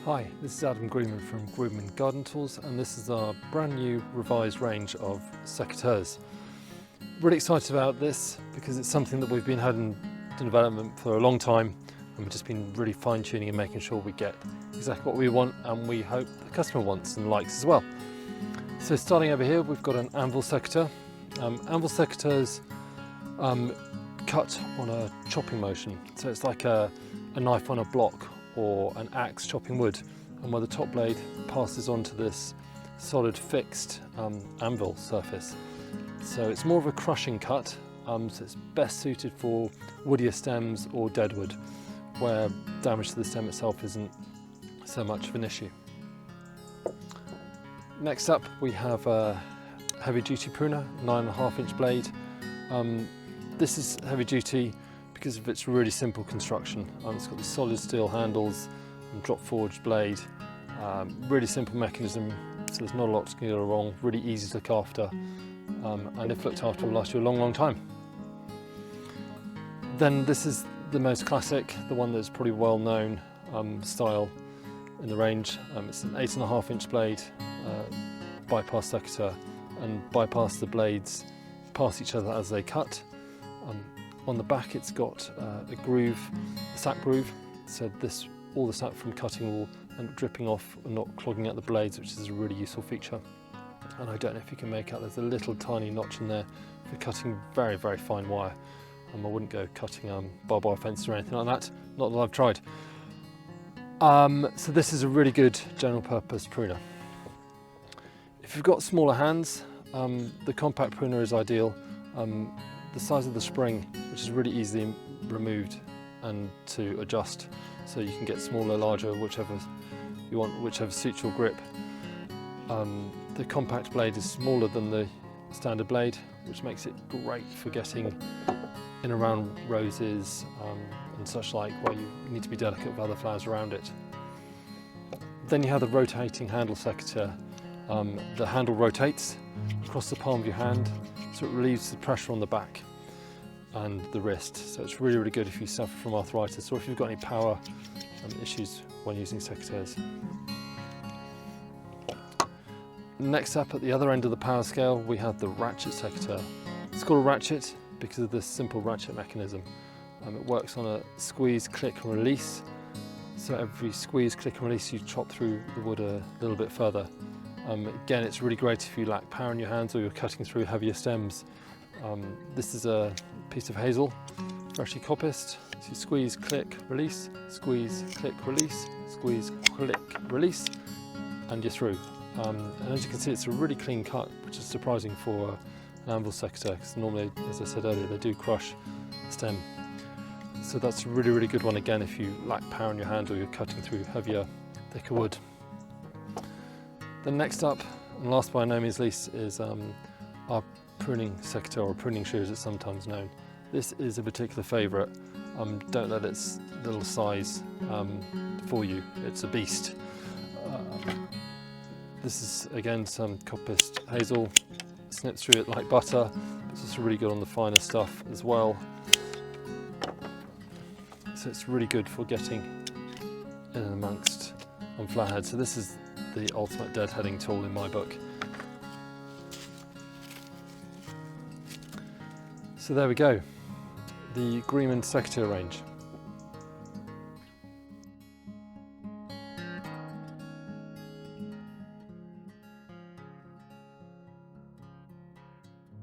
Hi, this is Adam Greenman from Greenman Garden Tools, and this is our brand new revised range of Secateurs. Really excited about this because it's something that we've been having in development for a long time, and we've just been really fine-tuning and making sure we get exactly what we want and we hope the customer wants and likes as well. So starting over here, we've got an Anvil Sector. Anvil Secateurs cut on a chopping motion, so it's like a knife on a block or an axe chopping wood, and where the top blade passes onto this solid fixed anvil surface. So it's more of a crushing cut, so it's best suited for woodier stems or dead wood, where damage to the stem itself isn't so much of an issue. Next up we have a heavy duty pruner, 9.5 inch blade. This is heavy duty because of its really simple construction. It's got the solid steel handles and drop forged blade. Really simple mechanism, so there's not a lot to go wrong, really easy to look after, and if looked after will last you a long time. Then this is the most classic, the one that's probably well known style in the range. It's an 8.5 inch blade, bypass secateur, and bypass the blades past each other as they cut. On the back it's got a groove, a sap groove, so all the sap from cutting will end up dripping off and not clogging out the blades, which is a really useful feature. And I don't know if you can make out, there's a little tiny notch in there for cutting very, very fine wire. I wouldn't go cutting barbed wire fences or anything like that, not that I've tried. So this is a really good general purpose pruner. If you've got smaller hands, the compact pruner is ideal. The size of the spring, which is really easily removed and to adjust, so you can get smaller, larger, whichever you want, whichever suits your grip. The compact blade is smaller than the standard blade, which makes it great for getting in around roses and such like, where you need to be delicate with other flowers around it. Then you have the rotating handle secateur. The handle rotates across the palm of your hand, so it relieves the pressure on the back and the wrist. So it's really, really good if you suffer from arthritis or if you've got any power issues when using secateurs. Next up, at the other end of the power scale, we have the Ratchet secateur. It's called a Ratchet because of this simple ratchet mechanism. It works on a squeeze, click and release. So every squeeze, click and release, you chop through the wood a little bit further. Again, it's really great if you lack power in your hands or you're cutting through heavier stems. This is a piece of Hazel, freshly coppiced. So you squeeze, click, release, squeeze, click, release, squeeze, click, release, and you're through. And as you can see, it's a really clean cut, which is surprising for an Anvil Sector, because normally, as I said earlier, they do crush the stem. So that's a really, really good one, again, if you lack power in your hand or you're cutting through heavier, thicker wood. Then next up, and last by no means least, is our pruning secateur, or pruning shear as it's sometimes known. This is a particular favourite. Don't let its little size fool you, it's a beast. This is again some coppiced Hazel, snips through it like butter. It's also really good on the finer stuff as well. So it's really good for getting in and amongst on flathead. So this is the ultimate deadheading tool in my book. So there we go, the Greenman Sector range.